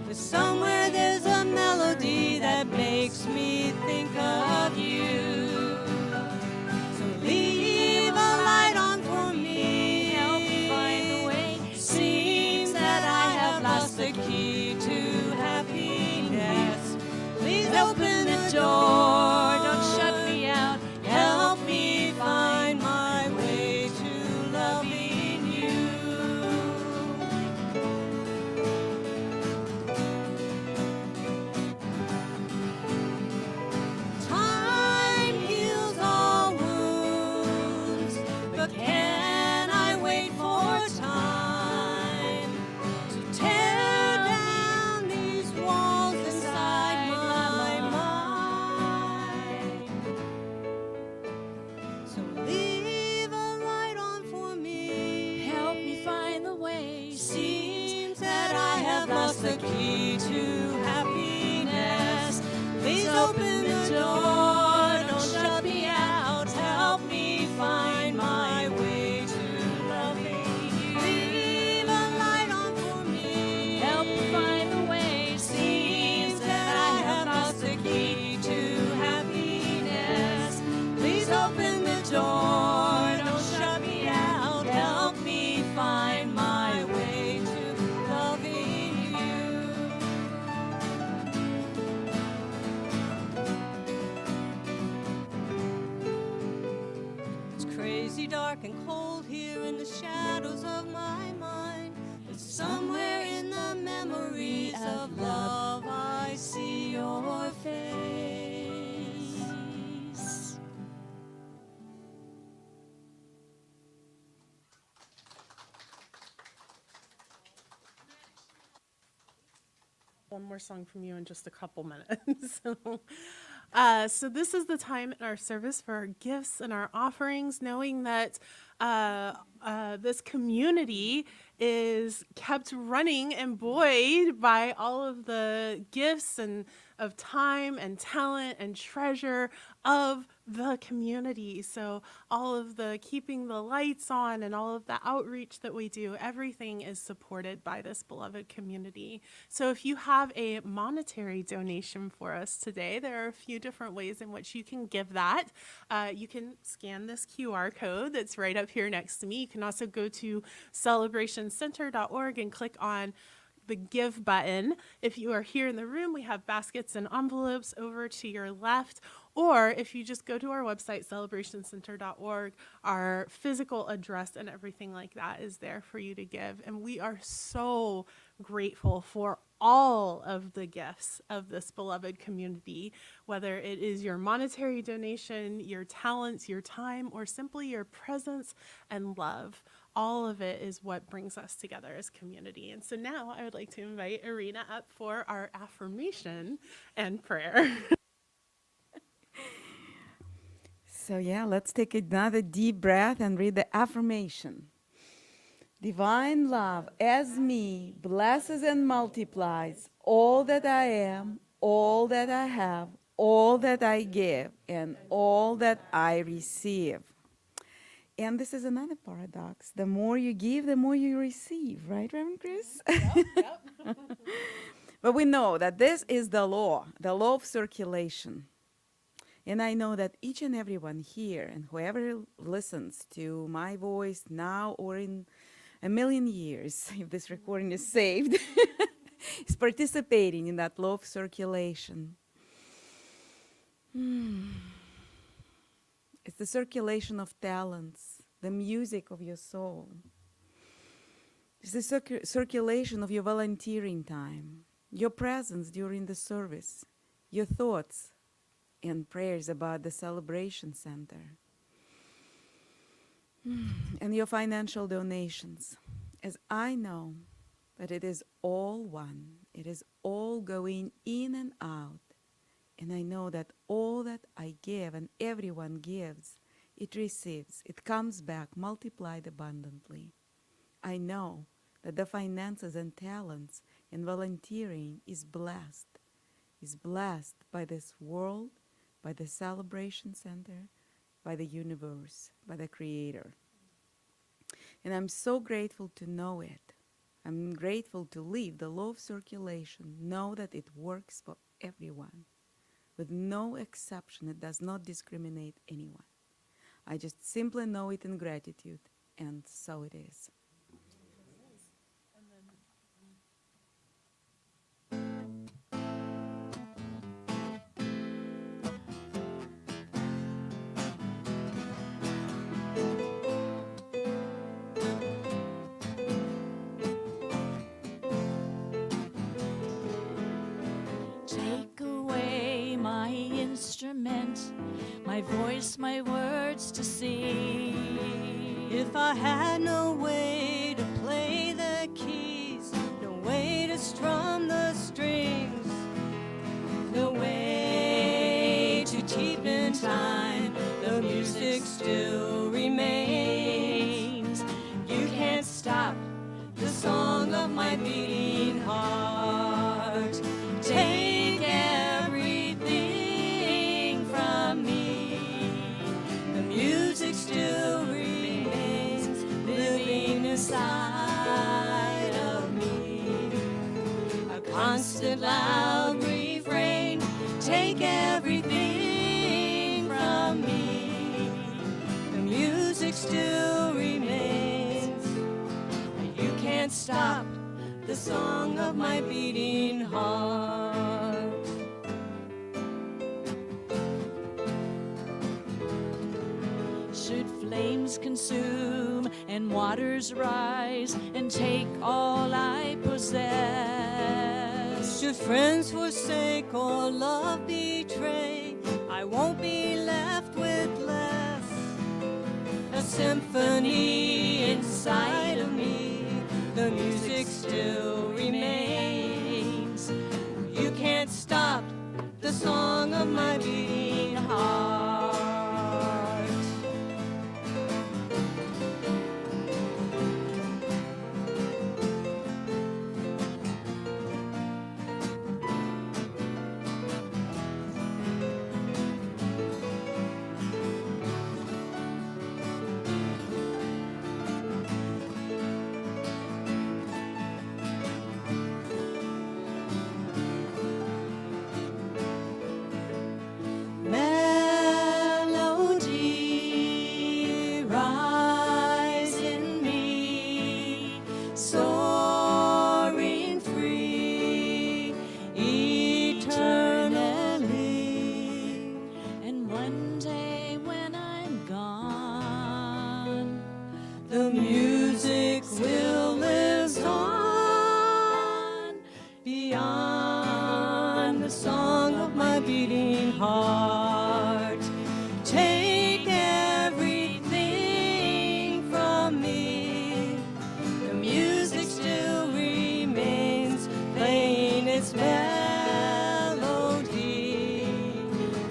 But somewhere there's a melody that makes me think of you. So leave a light on for me. Help me find the way. Seems that I have lost the key to happiness. Please open the door. Don't shut me out. Help me find my way to loving you. Time heals all wounds, but can I wait for time to tear down these walls inside my mind? So leave a light on for me. Help me find the way. Seems that I have lost the key to happiness. Please open the door. Don't shut me out. Help me find my way to loving you. Leave a light on for me. Help me find the way. Seems that I have lost the key to happiness. Please open the door. Don't shut me out. Help me find my way to loving you. It's crazy, dark, and cold here in the shadows of my mind. But somewhere in the memories of love, I see your face. One more song from you in just a couple minutes. So this is the time in our service for our gifts and our offerings, knowing that this community is kept running and buoyed by all of the gifts and of time and talent and treasure of the community. So all of the keeping the lights on and all of the outreach that we do, everything is supported by this beloved community. So if you have a monetary donation for us today, there are a few different ways in which you can give that. You can scan this QR code that's right up here next to me. You can also go to celebrationcenter.org and click on the give button. If you are here in the room, we have baskets and envelopes over to your left. Or if you just go to our website, celebrationcenter.org, our physical address and everything like that is there for you to give. And we are so grateful for all of the gifts of this beloved community, whether it is your monetary donation, your talents, your time, or simply your presence and love. All of it is what brings us together as community. And so now I would like to invite Irina up for our affirmation and prayer. So yeah, let's take another deep breath and read the affirmation. Divine love as me blesses and multiplies all that I am, all that I have, all that I give, and all that I receive. And this is another paradox. The more you give, the more you receive, right, Reverend Kris? Yep. But we know that this is the law of circulation. And I know that each and everyone here and whoever listens to my voice now or in a million years, if this recording is saved, is participating in that law of circulation. It's the circulation of talents, the music of your soul. It's the circulation of your volunteering time, your presence during the service, your thoughts and prayers about the celebration center, and your financial donations, as I know that it is all one It is all going in and out. And I know that all that I give and everyone gives, it receives, it comes back multiplied abundantly. I know that the finances and talents and volunteering is blessed by this world, by the Celebration Center, by the universe, by the Creator. And I'm so grateful to know it. I'm grateful to live the law of circulation, know that it works for everyone. With no exception, it does not discriminate anyone. I just simply know it in gratitude, and so it is. Take away my instrument, my voice, my words to sing. If I had no way to play the keys, no way to strum the strings, no way to keep in time, the music still remains. You can't stop the song of my beating heart. Take everything from me. The music still remains living inside of me. A constant loud refrain. Take everything from me. The music still remains. You can't stop the song of my beating heart. Should flames consume and waters rise and take all I possess, Should friends forsake or love betray, I won't be left with less. A symphony inside of me, the music still remains. You can't stop the song of my beating heart. Melody, rise in me, soaring free, eternally. and one day when I'm gone, The music will live on beyond the song of my beating heart. Take everything from me. The music still remains playing its melody.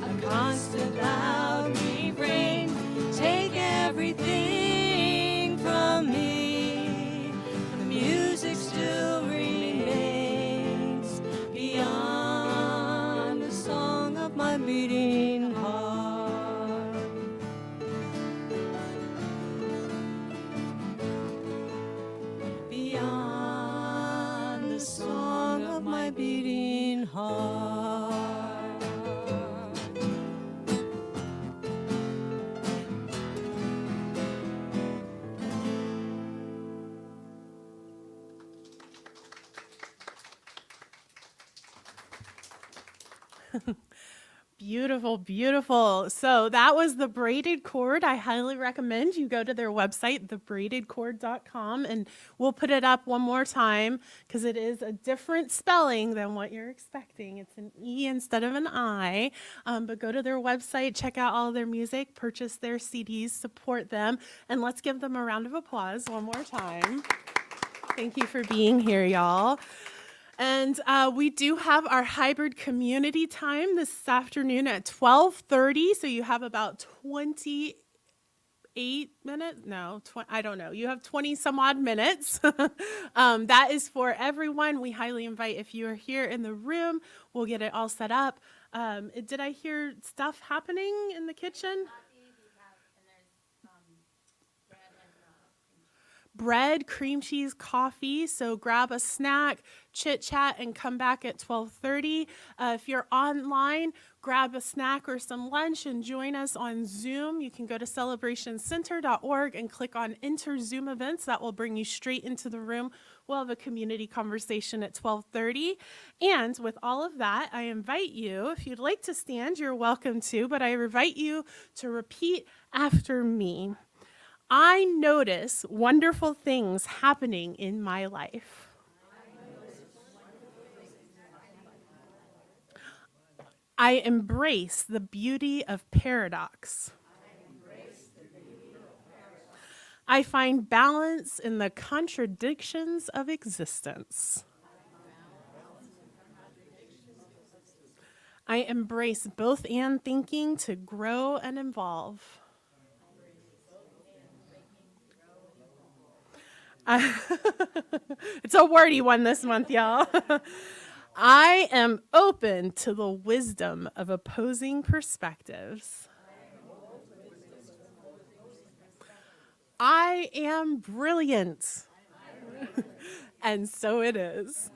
A constant loud refrain. Take everything from me. The music still remains beyond the song of my beating heart. Beyond the song of my beating heart. Beautiful, beautiful. So that was the Braided Chord. I highly recommend you go to their website, thebraidedchord.com, and we'll put it up one more time because it is a different spelling than what you're expecting. It's an E instead of an I. But go to their website, check out all their music, purchase their CDs, support them, and let's give them a round of applause one more time. Thank you for being here, y'all. And we do have our hybrid community time this afternoon at 12:30. So you have about 28 minutes. No, I don't know. You have 20 some odd minutes. That is for everyone. We highly invite if you are here in the room, we'll get it all set up. Did I hear stuff happening in the kitchen? Bread, cream cheese, coffee. So grab a snack, chit chat, and come back at 12:30. If you're online, grab a snack or some lunch and join us on Zoom. You can go to celebrationcenter.org and click on Enter Zoom Events. That will bring you straight into the room. We'll have a community conversation at 12:30. And with all of that, I invite you, if you'd like to stand, you're welcome to, but I invite you to repeat after me. I notice wonderful things happening in my life. I embrace the beauty of paradox. I find balance in the contradictions of existence. I embrace both and thinking to grow and evolve. It's a wordy one this month, y'all. I am open to the wisdom of opposing perspectives. I am brilliant. And so it is.